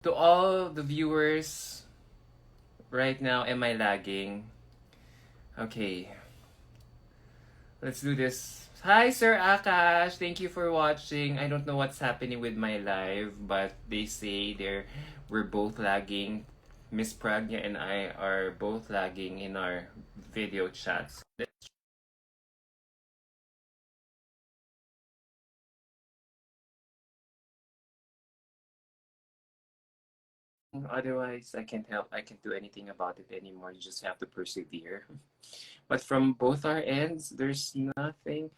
To all the viewers right now, am I lagging? Okay, let's do this. Hi, Sir Akash. Thank you for watching. I don't know what's happening with my live, but they say we're both lagging. Miss Pragnya and I are both lagging in our video chats. Otherwise, I can't help. I can't do anything about it anymore. You just have to persevere. But from both our ends, there's nothing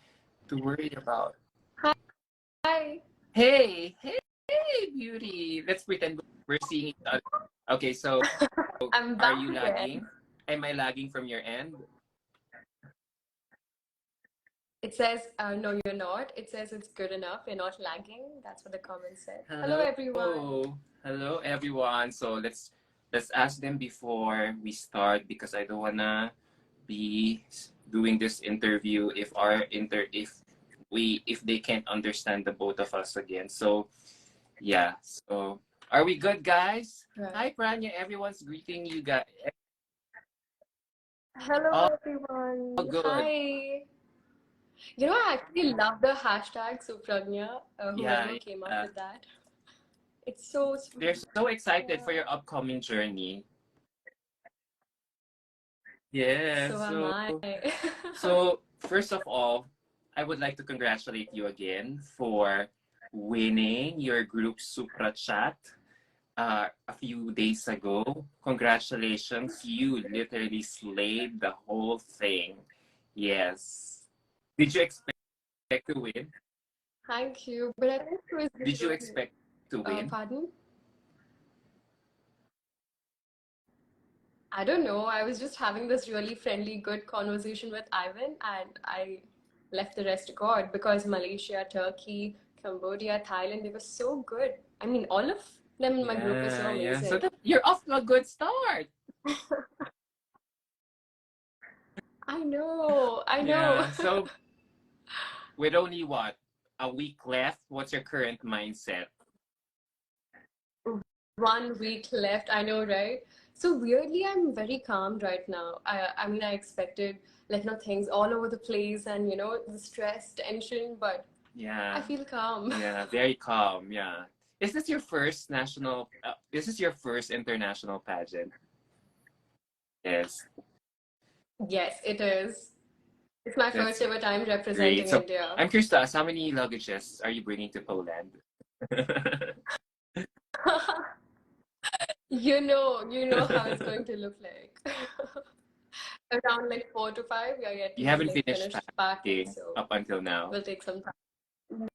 to worry about. Hi. Hey, hey, hey, beauty. Let's pretend we're seeing each other. Okay, so I'm are back you again. lagging? Am I lagging from your end? It says, no, you're not. It says it's good enough. You're not lagging. That's what the comment said. Hello, Hello. everyone. Hello, everyone. So let's ask them before we start because I don't wanna be doing this interview if they can't understand the both of us again. So yeah. So are we good, guys? Right. Hi, Pranya. Everyone's greeting you guys. Hello, All everyone. good. Hi. You know, I actually love the hashtag Supragnya, Yeah, whoever came up yeah. with that. It's so They're sweet. so excited for Yeah. your upcoming journey. Yeah. So am I. So first of all, I would like to congratulate you again for winning your group Supra Chat a few days ago. Congratulations, you literally slayed the whole thing. Yes. Did you expect to win? Thank you. But I think it was Did you really, expect to win? pardon? I don't know. I was just having this really friendly, good conversation with Ivan, and I left the rest to God because Malaysia, Turkey, Cambodia, Thailand, they were so good. I mean, all of them in my group were so Yeah, yeah. So amazing. you're off to a good start. I know, I know. Yeah. So with only what a week left, what's your current mindset? 1 week left, I know, right? So weirdly, I'm very calm right now. I mean, I expected things all over the place and the stress, tension, but I Yeah, feel calm. yeah, very calm. Yeah. Is this your first national? Is this your first international pageant? Yes, Yes, it is. It's my first that's ever time great. representing So India. I'm curious to ask, how many luggages are you bringing to Poland? You know how it's going to look like. Around 4 to 5, we are yet You to haven't finished finish packing, packing so up until now. we'll take some time.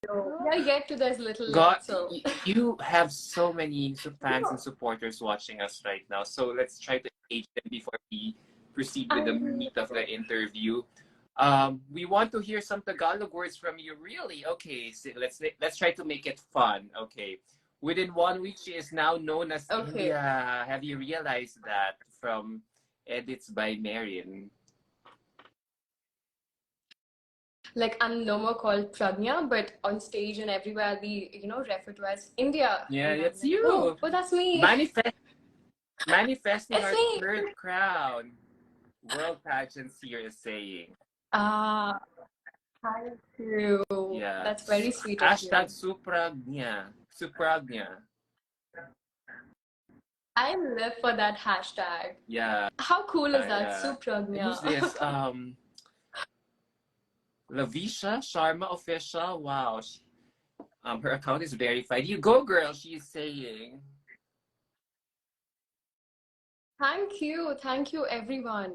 So we are yet to there's little God, left, so you have so many fans and supporters watching us right now. So let's try to engage them before we proceed with I the meat of the interview. We want to hear some Tagalog words from you. Really? Okay, so let's try to make it fun. Okay. Within 1 week, she is now known as okay. India. Have you realized that from Edits by Marion? I'm no more called Pragnya, but on stage and everywhere I'll be, referred to as India. Yeah, And I'm it's like, oh, you. oh, that's me. Manifesting It's our me. third crown. World pageants here is saying. Ah, thank you. Yeah. That's very sweet of Hashtag you. Supragnya. Supragnya. I live for that hashtag. Yeah. How cool is that? Yeah. And who's Supragnya. this? Lavisha Sharma official. Wow. Her account is verified. You go, girl. She's saying. Thank you, everyone.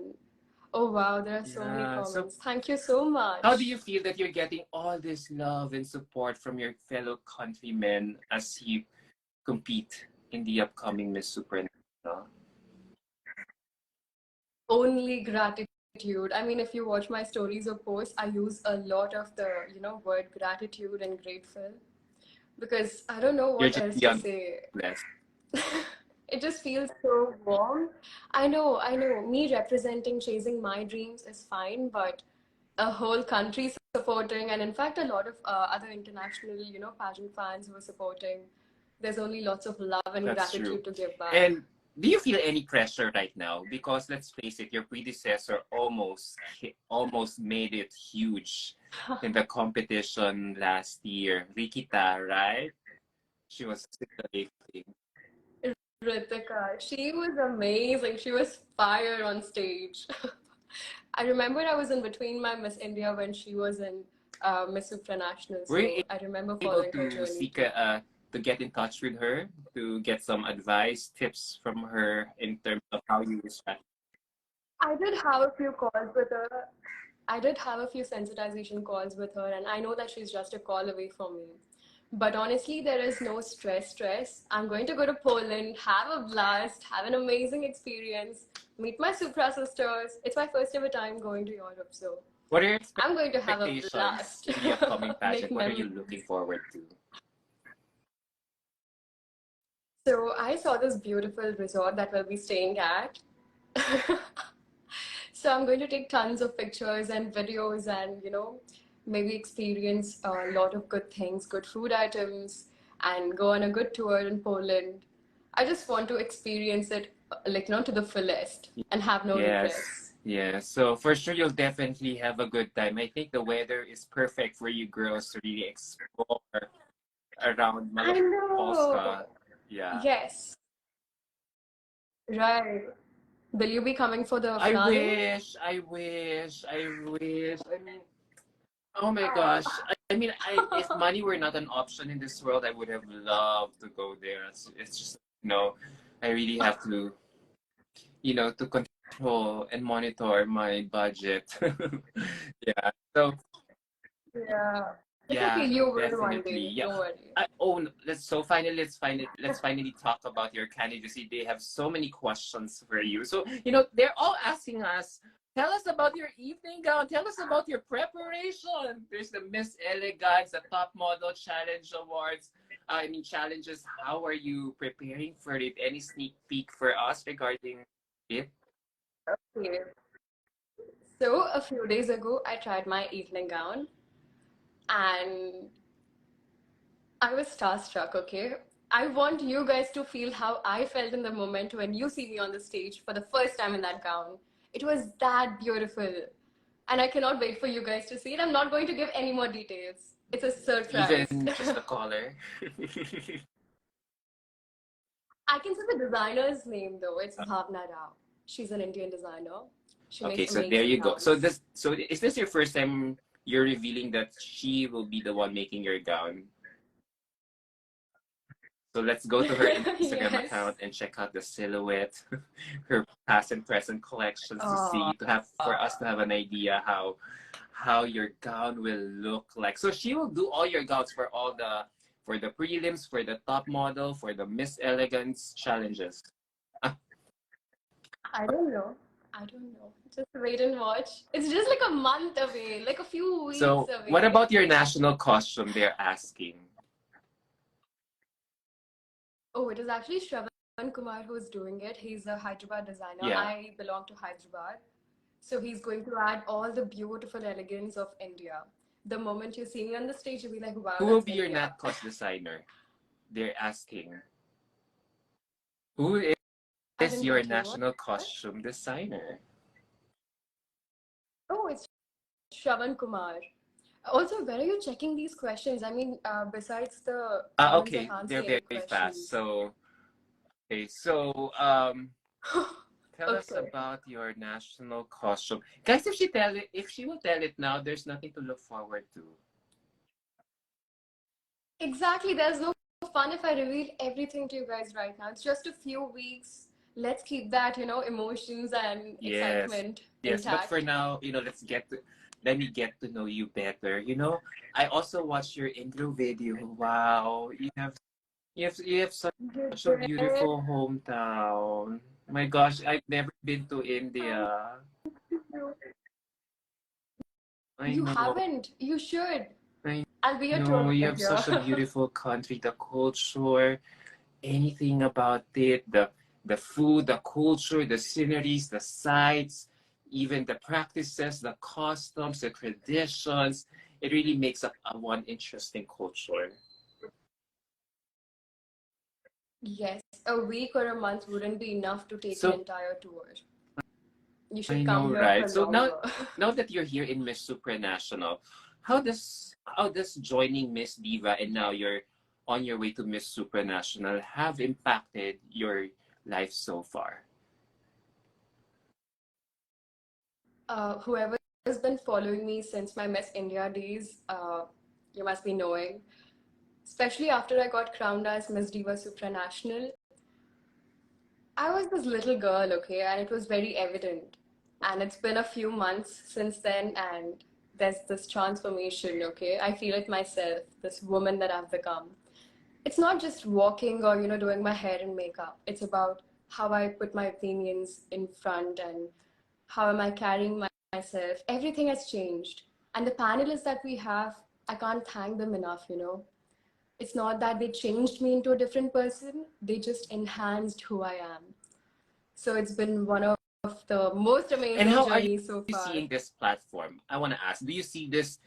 Oh wow, there are so many Yeah. So, comments. Thank you so how do you much. feel that you're getting all this love and support from your fellow countrymen as you compete in the upcoming Miss Supranational? Only gratitude. I mean, if you watch my stories or posts, I use a lot of the, word gratitude and grateful because I don't know You're what just else to beyond say. blessed. It just feels so warm. I know. Me representing, chasing my dreams is fine, but a whole country supporting, and in fact, a lot of other international, pageant fans who are supporting. there's only lots of love and That's true. gratitude to give back. And do you feel any pressure right now? Because let's face it, your predecessor almost made it huge in the competition last year. Rikita, right? She was scintillating. Ritika, she was amazing. She was fire on stage. I remember I was in between my Miss India when she was in Miss Supranational, Were you so I remember able following her to journey seek too. to get in touch with her to get some advice, tips from her in terms of how you strategize? I did have a few calls with her. I did have a few sensitization calls with her, and I know that she's just a call away from me. But honestly, there is no stress. I'm going to go to Poland, have a blast, have an amazing experience, meet my Supra sisters. It's my first ever time going to Europe, so What are your I'm going to have a expectations blast, in the upcoming make pageant? What are you looking memories. forward to? So I saw this beautiful resort that we'll be staying at. So I'm going to take tons of pictures and videos and, maybe experience a lot of good things, good food items, and go on a good tour in Poland. I just want to experience it like, to the fullest and have no Yes, regrets. yes. So for sure, you'll definitely have a good time. I think the weather is perfect for you girls to really explore around I know. Malapolska. Yeah. Yes. Right. Will you be coming for the I finale? wish, I wish, I wish. I mean, oh my gosh. I mean, if money were not an option in this world, I would have loved to go there. It's just, I really have to, to control and monitor my budget. Yeah. So, Yeah. It's okay. yeah, You will one definitely. day. Yeah. Don't worry. Let's talk about your candidacy. They have so many questions for you. So, they're all asking us, tell us about your evening gown. Tell us about your preparation. There's the Miss Elegance, the Top Model Challenge Awards. I mean, challenges. How are you preparing for it? Any sneak peek for us regarding it? Okay. So a few days ago, I tried my evening gown and I was starstruck, okay? I want you guys to feel how I felt in the moment when you see me on the stage for the first time in that gown. It was that beautiful. And I cannot wait for you guys to see it. I'm not going to give any more details. It's a surprise. Even just the color. I can say the designer's name though. It's Bhavna Rao. She's an Indian designer. She Okay, makes so there amazing you go. So gowns. is this your first time you're revealing that she will be the one making your gown? So let's go to her Instagram Yes. account and check out the silhouette, her past and present collections Oh, for us to have an idea how your gown will look like. So she will do all your gowns for the prelims, for the top model, for the Miss Elegance challenges. I don't know. I don't know. Just wait and watch. It's just like a month away, like a few weeks So what away. about your national costume? They're asking. Oh, it is actually Shravan Kumar who's doing it. He's a Hyderabad designer. Yeah. I belong to Hyderabad. So he's going to add all the beautiful elegance of India. The moment you see me on the stage, you'll be like, wow, Who will that's be your India. nat cost designer? They're asking. Who I is didn't your get you. What? national costume designer? Oh, it's Shravan Kumar. Also, where are you checking these questions? I mean, besides the comments, I Okay, can't they're see any very fast. questions. So tell us Okay. about your national costume. Guys, if she will tell it now, there's nothing to look forward to. Exactly. There's no fun if I reveal everything to you guys right now. It's just a few weeks. Let's keep that, emotions and Yes. excitement Yes, but for intact. now, let me get to know you better. I also watched your intro video. Wow, you have You such a did. beautiful hometown. My gosh, I've never been to India. You I you know. haven't. You should. I I'll be your tour know you guide have here. such a beautiful country, the culture, anything about it, the food, the culture, the sceneries, the sights, even the practices, the customs, the traditions. It really makes up a one interesting culture. Yes, a week or a month wouldn't be enough to take an So entire tour. You I should come know, here right? for So now, longer. now that you're here in Miss Supranational, how does joining Miss Diva and now you're on your way to Miss Supranational have impacted your life so far? Whoever has been following me since my Miss India days, you must be knowing. Especially after I got crowned as Miss Diva Supranational, I was this little girl, okay, and it was very evident. And it's been a few months since then, and there's this transformation, okay? I feel it myself, this woman that I've become. It's not just walking or, doing my hair and makeup. It's about how I put my opinions in front and how am I carrying myself. Everything has changed. And the panelists that we have, I can't thank them enough. It's not that they changed me into a different person, they just enhanced who I am. So it's been one of the most And amazing how are journeys so you far. seeing this platform? I want to ask, do you see this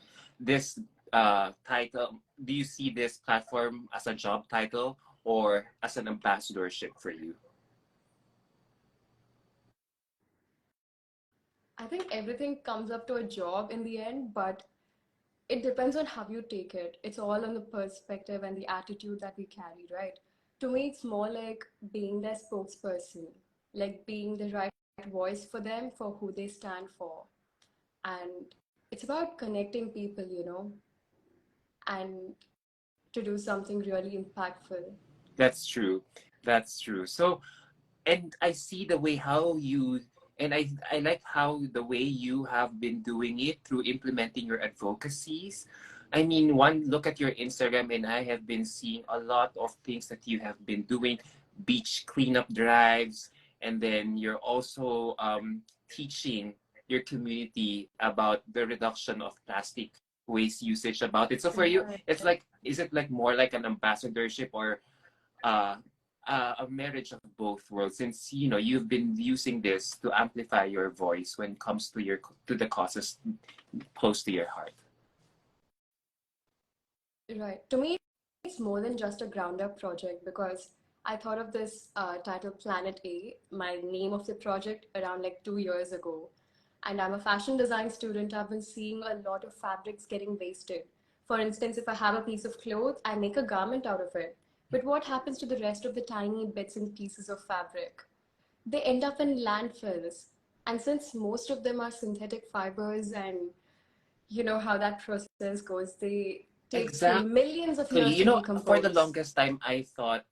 title? Do you see this platform as a job title or as an ambassadorship for you? I think everything comes up to a job in the end, but it depends on how you take it. It's all on the perspective and the attitude that we carry, right? To me, it's more like being their spokesperson, like being the right voice for them for who they stand for. And it's about connecting people, and to do something really impactful. That's true. That's true. So, and I see the way how you and I like how the way you have been doing it through implementing your advocacies. I mean, one look at your Instagram and I have been seeing a lot of things that you have been doing, beach cleanup drives, and then you're also teaching your community about the reduction of plastic waste usage about it. So for you, Right. it's like, is it like more like an ambassadorship or uh, a marriage of both worlds, since you've been using this to amplify your voice when it comes to the causes close to your heart. Right. To me, it's more than just a ground up project because I thought of this title Planet A, my name of the project, around like 2 years ago. And I'm a fashion design student. I've been seeing a lot of fabrics getting wasted. For instance, if I have a piece of cloth, I make a garment out of it. But what happens to the rest of the tiny bits and pieces of fabric? They end up in landfills. And since most of them are synthetic fibers and you know how that process goes, they take Exactly. millions of years to For the decompose. longest time, I thought,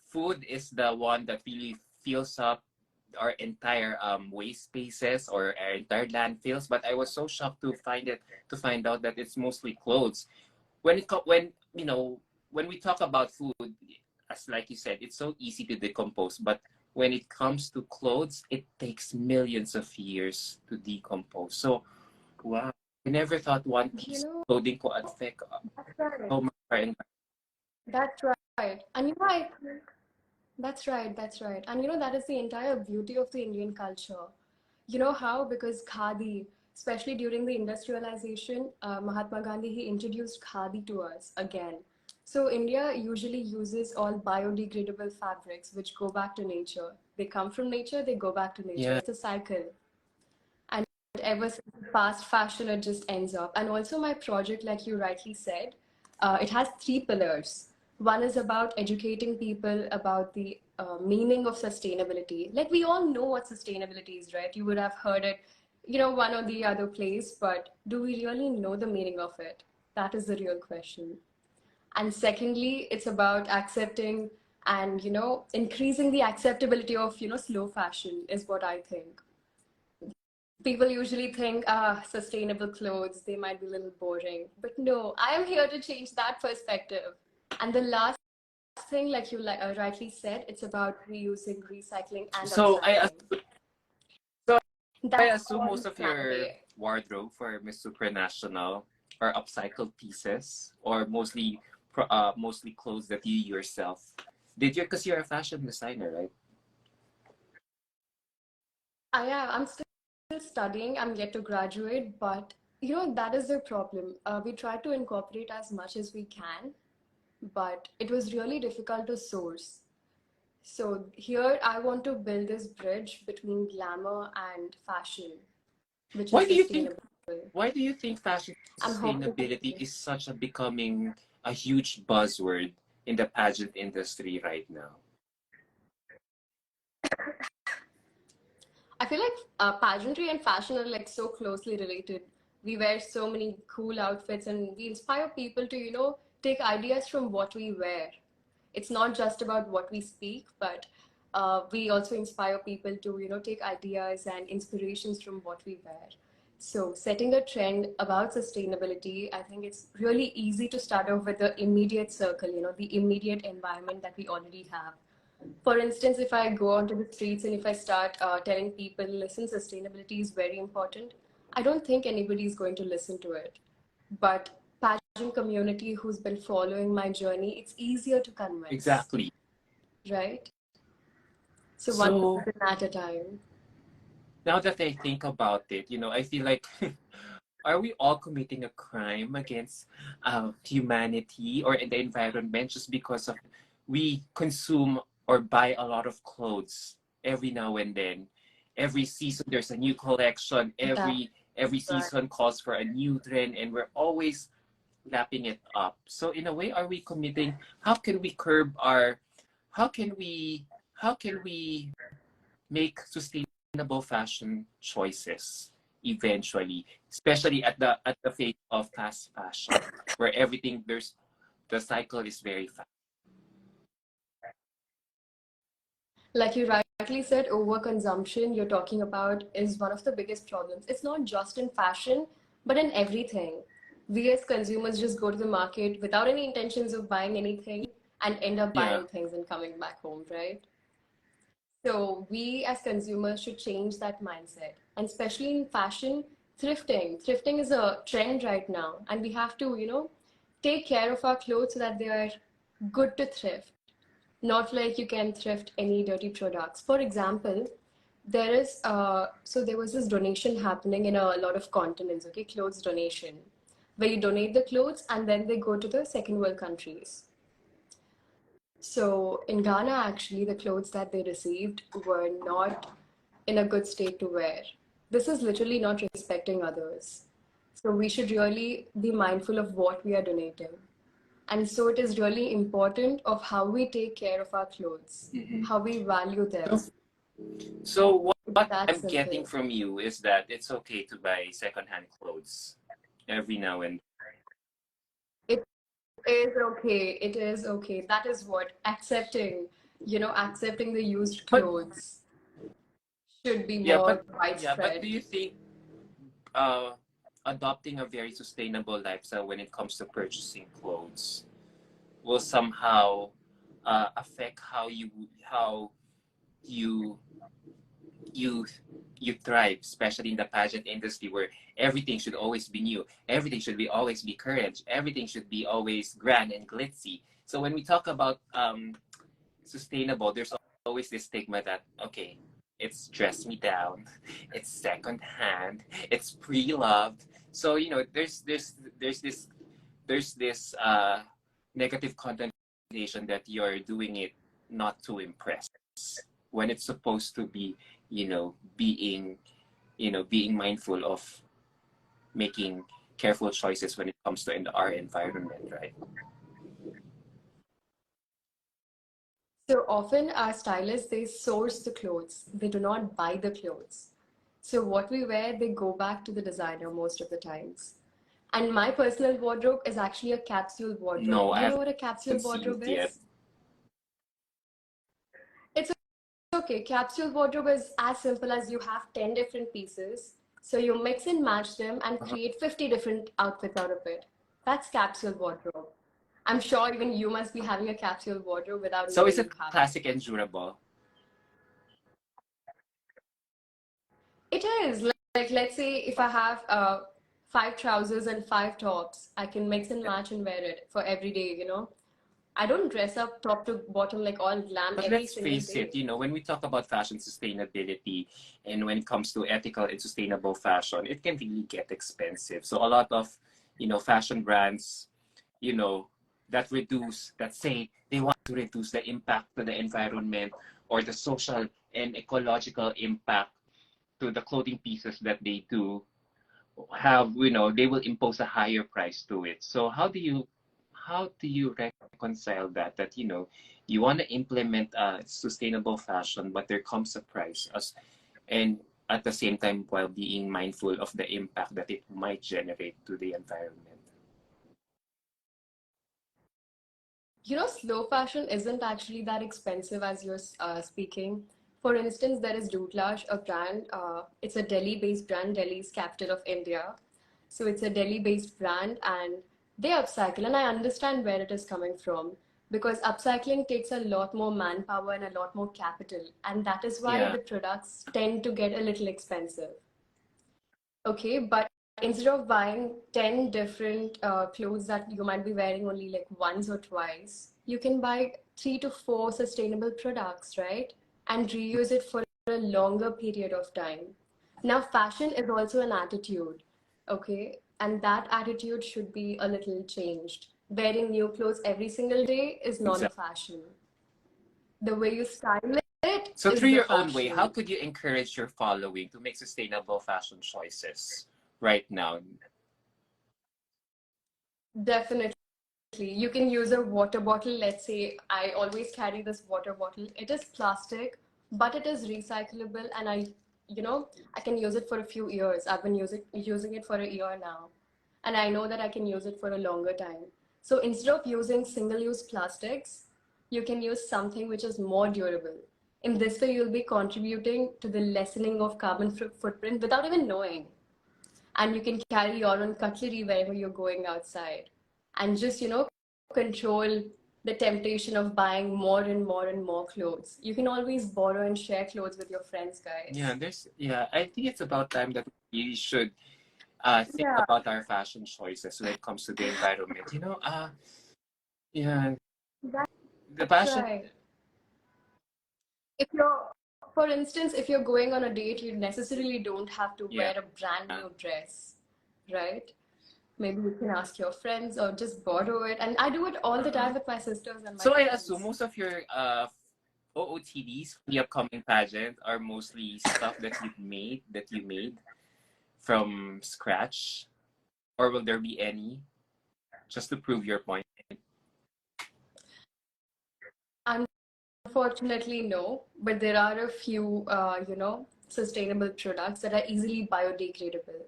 food is the one that really fills up our entire waste spaces or our entire landfills. But I was so shocked to find out that it's mostly clothes. When we talk about food, as like you said, it's so easy to decompose, but when it comes to clothes, it takes millions of years to decompose. So wow, I never thought one You piece of know, clothing could affect that's right. so much our That's right. And I think that's right, that's right. And that is the entire beauty of the Indian culture. You know how? Because Khadi, especially during the industrialization, Mahatma Gandhi, he introduced Khadi to us again. So India usually uses all biodegradable fabrics which go back to nature. They come from nature, they go back to nature. yeah. It's a cycle. And ever since fast fashion, it just ends up. And also my project, like you rightly said, it has three pillars. One is about educating people about the meaning of sustainability. Like we all know what sustainability is, right? You would have heard it, one or the other place, but do we really know the meaning of it? That is the real question. And secondly, it's about accepting and increasing the acceptability of slow fashion is what I think. People usually think, sustainable clothes, they might be a little boring. But no, I am here to change that perspective. And the last thing, like you rightly said, it's about reusing, recycling, and So upcycling. so I That's assume all most of Planet your A. wardrobe for Miss Supranational are upcycled pieces, or mostly clothes that you yourself did. You because you're a fashion designer, right? I'm still studying. I'm yet to graduate, but that is the problem. We try to incorporate as much as we can, but it was really difficult to source. So here I want to build this bridge between glamour and fashion, which Why is do you think sustainable. why do you think fashion I'm hoping. sustainability is such a becoming a huge buzzword in the pageant industry right now? I feel like pageantry and fashion are like so closely related. We wear so many cool outfits and we inspire people to, take ideas from what we wear. It's not just about what we speak, but we also inspire people to, take ideas and inspirations from what we wear. So, setting a trend about sustainability, I think it's really easy to start off with the immediate circle, the immediate environment that we already have. For instance, if I go onto the streets and if I start telling people, listen, sustainability is very important, I don't think anybody is going to listen to it. But pageant community who's been following my journey, it's easier to convince, Exactly. right? So one So person at a time. now that I think about it, I feel like are we all committing a crime against humanity or the environment just because of we consume or buy a lot of clothes every now and then? Every season there's a new collection. That's Every right. season calls for a new trend, and we're always lapping it up. So in a way, are we committing? How can we curb our? How can we? How can we make sustainable fashion choices eventually, especially at the phase of fast fashion, where everything there's the cycle is very fast. Like you rightly said, overconsumption you're talking about is one of the biggest problems. It's not just in fashion, but in everything. We as consumers just go to the market without any intentions of buying anything and end up Yeah. buying things and coming back home, right? So we as consumers should change that mindset. And especially in fashion, thrifting. Thrifting is a trend right now. And we have to, take care of our clothes so that they are good to thrift. Not like you can thrift any dirty products. For example, there was this donation happening in a lot of continents, okay, clothes donation, where you donate the clothes and then they go to the second world countries. So in Ghana, actually, the clothes that they received were not in a good state to wear. This is literally not respecting others. So we should really be mindful of what we are donating. And so it is really important of how we take care of our clothes, Mhm. how we value them. So, so It's what that I'm getting simple. from you is that it's okay to buy secondhand clothes every now and It is okay. It is okay. That is what accepting, accepting the used but clothes should be yeah, more but do widespread. you think uh adopting a very sustainable lifestyle when it comes to purchasing clothes will somehow affect how you you you thrive, especially in the pageant industry where everything should always be new, everything should be always be current, everything should be always grand and glitzy. So when we talk about sustainable, there's always this stigma that okay, it's dress me down, it's second hand, it's pre-loved. So there's this negative connotation that you're doing it not to impress when it's supposed to be being being mindful of making careful choices when it comes to in our environment, right? So often our stylists, they source the clothes. They do not buy the clothes. So what we wear, they go back to the designer most of the times. And my personal wardrobe is actually a capsule wardrobe. No, Do I you know what a capsule haven't seen wardrobe it yet. is? It's okay. Capsule wardrobe is as simple as you have 10 different pieces. So you mix and match them and Uh-huh. create 50 different outfits out of it. That's capsule wardrobe. I'm sure even you must be having a capsule wardrobe without So is knowing it you have it. classic and durable? It is like let's say if I have five trousers and five tops, I can mix and match and wear it for every day, I don't dress up top to bottom like all glam But every let's single face it, day. when we talk about fashion sustainability and when it comes to ethical and sustainable fashion, it can really get expensive. So a lot of, fashion brands, you know, that say they want to reduce the impact to the environment or the social and ecological impact to the clothing pieces that they do have, they will impose a higher price to it. So how do you reconcile that you want to implement sustainable fashion, but there comes a price and at the same time while being mindful of the impact that it might generate to the environment. Slow fashion isn't actually that expensive as you're speaking. For instance, there is Doodlash, a brand. It's a Delhi-based brand. Delhi is capital of India. So it's a Delhi-based brand and they upcycle. And I understand where it is coming from because upcycling takes a lot more manpower and a lot more capital. And that is why Yeah, the products tend to get a little expensive. Okay, but instead of buying 10 different clothes that you might be wearing only like once or twice, you can buy 3 to 4 sustainable products, right? And reuse it for a longer period of time. Now, fashion is also an attitude, okay? And that attitude should be a little changed. Wearing new clothes every single day is not a exactly. fashion. The way you style it So through is the your own way, how fashion. could you encourage your following to make sustainable fashion choices right now? Definitely. You can use a water bottle. Let's say I always carry this water bottle. It is plastic, but it is recyclable, and I can use it for a few years. I've been using it for a year now, and I know that I can use it for a longer time. So instead of using single-use plastics, you can use something which is more durable. In this way, you'll be contributing to the lessening of carbon footprint without even knowing, and you can carry your own cutlery wherever you're going outside and just control the temptation of buying more and more and more clothes. You can always borrow and share clothes with your friends, Yeah, guys. I think it's about time that we should think Yeah, about our fashion choices when it comes to the environment. Yeah, the that's fashion. right. If you're For instance, if you're going on a date, you necessarily don't have to Yeah. wear a brand new dress, right? Maybe you can ask your friends or just borrow it, and I do it all the Uh-uh. time with my sisters and my So I assume friends. most of your OOTDs for the upcoming pageant are mostly stuff that you made from scratch, or will there be any just to prove your point? Unfortunately, no, but there are a few, sustainable products that are easily biodegradable.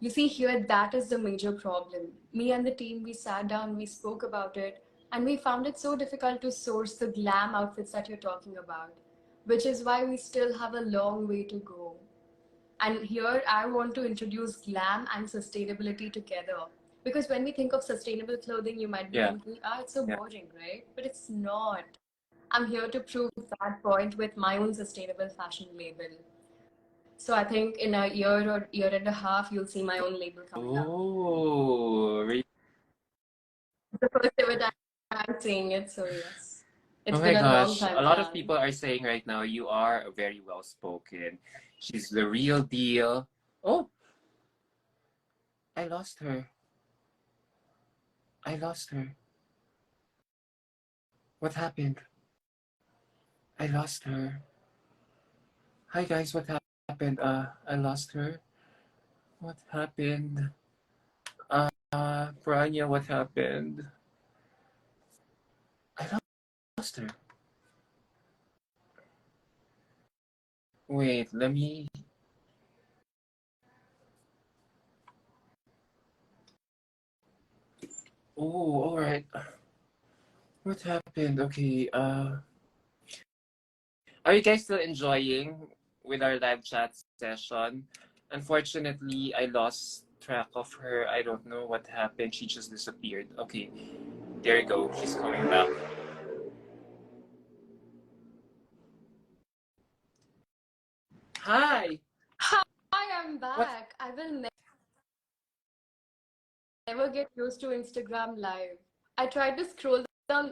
You see, here, that is the major problem. Me and the team, we sat down, we spoke about it, and we found it so difficult to source the glam outfits that you're talking about, which is why we still have a long way to go. And here, I want to introduce glam and sustainability together. Because when we think of sustainable clothing, you might be Yeah, thinking, it's so yeah. boring, right? But it's not. I'm here to prove that point with my own sustainable fashion label. So I think in a year or year and a half, you'll see my own label coming up. Oh, The first ever time I'm saying it, so yes. oh It's my been a long gosh. A time lot of plan. people are saying right now you are very well spoken. She's the real deal. Oh, I lost her. I lost her. What happened? I lost her. Hi guys, what happened? I lost her. What happened? Pragnya, what happened? I lost her. Wait, let me. Oh, all right. What happened? Okay. Are you guys still enjoying with our live chat session? Unfortunately, I lost track of her. I don't know what happened. She just disappeared. Okay, there you go. She's coming back. Hi. Hi, I'm What? back. I will never get used to Instagram Live. I tried to scroll down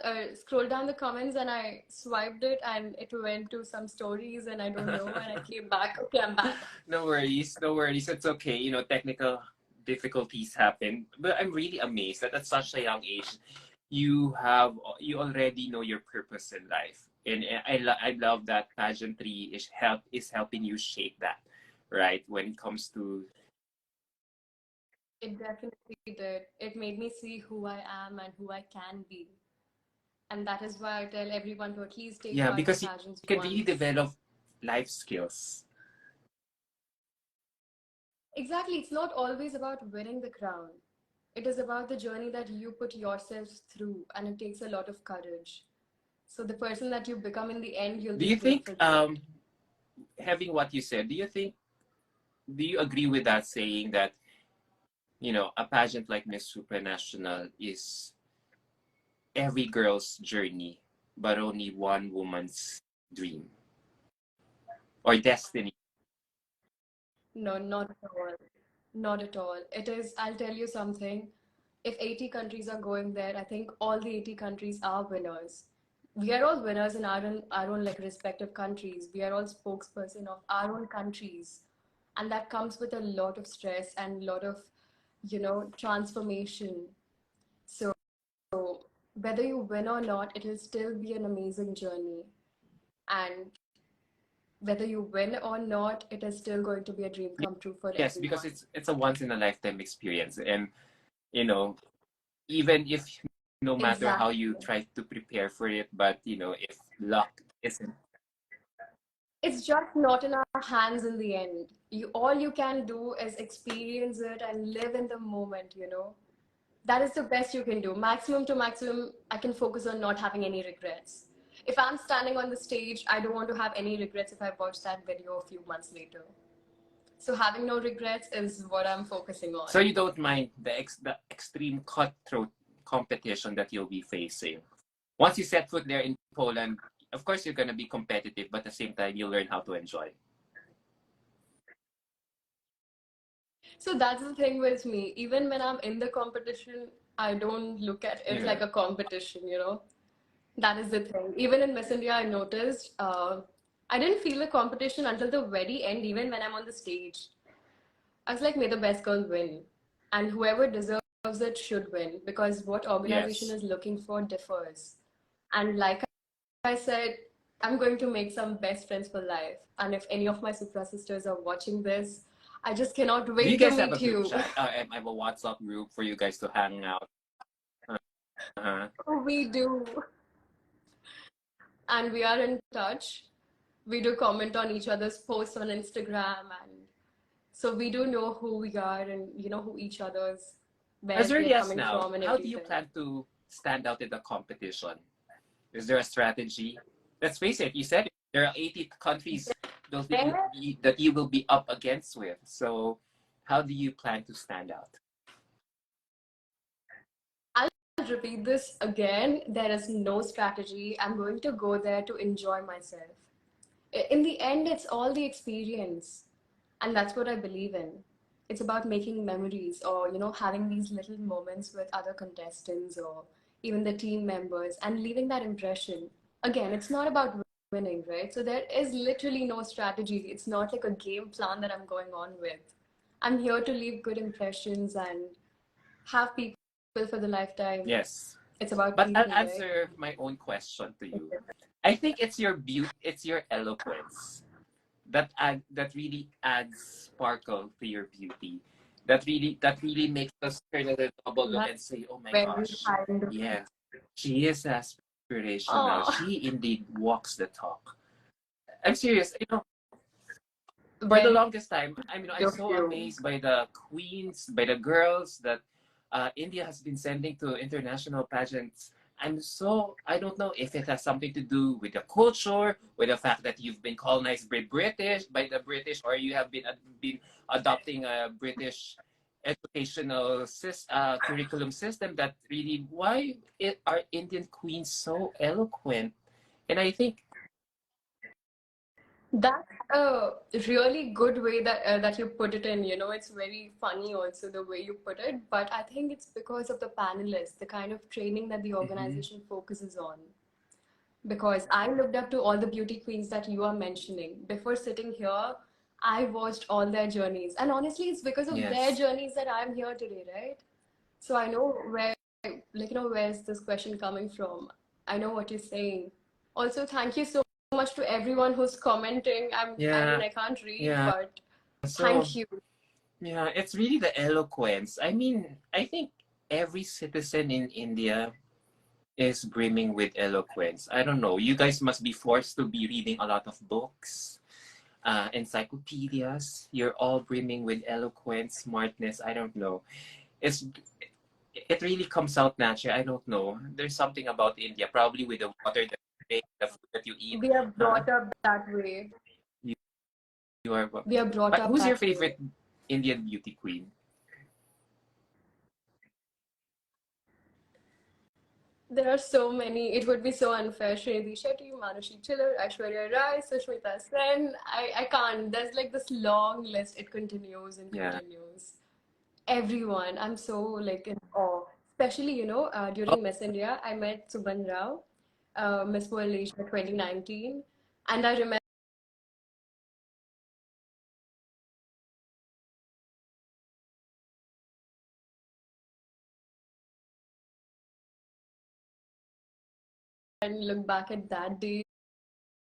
the comments, and I swiped it, and it went to some stories, and I don't know, and I came back. Okay, I'm back. No worries. No worries. It's okay. Technical difficulties happen. But I'm really amazed that at such a young age, you already know your purpose in life, and I love that pageantry is helping you shape that, right? When it comes to It definitely did. It made me see who I am and who I can be. And that is why I tell everyone to at least take yeah, part in because you pageants can really once. develop life skills. Exactly, it's not always about winning the crown. It is about the journey that you put yourself through, and it takes a lot of courage. So the person that you become in the end, you'll Do be you think grateful for it. having what you said, do you agree with that saying that a pageant like Miss Supranational is every girl's journey, but only one woman's dream or destiny? No, not at all. Not at all. It is, I'll tell you something. If 80 countries are going there, I think all the 80 countries are winners. We are all winners in our own like respective countries. We are all spokesperson of our own countries. And that comes with a lot of stress and a lot of, transformation. So whether you win or not, it will still be an amazing journey. And whether you win or not, it is still going to be a dream come true for Yes, because everyone. it's a once in a lifetime experience, and you know even if no matter how you Exactly. try to prepare for it, but if luck isn't. It's just not in our hands in the end. All you can do is experience it and live in the moment. That is the best you can do. Maximum to maximum, I can focus on not having any regrets. If I'm standing on the stage, I don't want to have any regrets if I watch that video a few months later. So having no regrets is what I'm focusing on. So you don't mind the extreme cutthroat competition that you'll be facing once you set foot there in Poland. Of course, you're gonna be competitive, but at the same time, you'll learn how to enjoy. So that's the thing with me. Even when I'm in the competition, I don't look at it Yeah. like a competition. That is the thing. Even in Miss India, I noticed I didn't feel the competition until the very end, even when I'm on the stage. I was like, may the best girl win. And whoever deserves it should win because what organization Yes. is looking for differs. And like I said, I'm going to make some best friends for life. And if any of my Supra sisters are watching this, I just cannot Do you wait to guys have a meet group you. chat? I have a WhatsApp group for you guys to hang out. Uh-huh. We do. And we are in touch. We do comment on each other's posts on Instagram, and so we do know who we are and who each other's, where As we are early as coming now, from and how do you everything. plan to stand out in the competition? Is there a strategy? Let's face it, you said it, there are 80 countries Then that you will be up against with. So, how do you plan to stand out? I'll repeat this again. There is no strategy. I'm going to go there to enjoy myself. In the end, it's all the experience. And that's what I believe in. It's about making memories or, having these little moments with other contestants or even the team members and leaving that impression. Again, it's not about winning, right? So there is literally no strategy. It's not like a game plan that I'm going on with. I'm here to leave good impressions and have people for the lifetime. Yes. It's about But I'll people, right? answer my own question to you. I think it's your beauty, it's your eloquence that really adds sparkle to your beauty. That really makes us turn a little double look and That's say, "Oh my very gosh, kind of you. yes, she is aspirational. Oh, She indeed walks the talk." I'm serious. For the very longest time, I'm of so you. amazed by the queens, by the girls that India has been sending to international pageants. I don't know if it has something to do with the culture, with the fact that you've been colonized by the British, or you have been adopting a British curriculum system. That really are Indian queens so eloquent? And I think That's a really good way that you put it in. It's very funny also the way you put it. But I think it's because of the panelists, the kind of training that the Mhm. organization focuses on. Because I looked up to all the beauty queens that you are mentioning. Before sitting here, I watched all their journeys. And honestly, it's because of their Yes. journeys that I'm here today, right? So I know where like, where's this question coming from? I know what you're saying. Also, thank you so much to everyone who's commenting. I mean, Yeah, I can't read, yeah. but So, thank you. yeah, it's really the eloquence. I mean, I think every citizen in India is brimming with eloquence. I don't know. You guys must be forced to be reading a lot of books, encyclopedias. You're all brimming with eloquence, smartness. I don't know. It's it really comes out natural. I don't know. There's something about India, probably with the water that you drink, the food that you eat. We are Huh? brought up that way. You, you are. We are brought But up who's your that way. favorite Indian beauty queen? There are so many. It would be so unfair. Srinidhi Shetty, Manushi Chiller, Aishwarya Rai, Sushmita Sen. I can't. There's like this long list. It continues and Yeah. continues. Everyone. I'm so like in awe. Especially, during Miss India, I met Subhan Rao, Miss World Asia 2019. And I remember and look back at that day.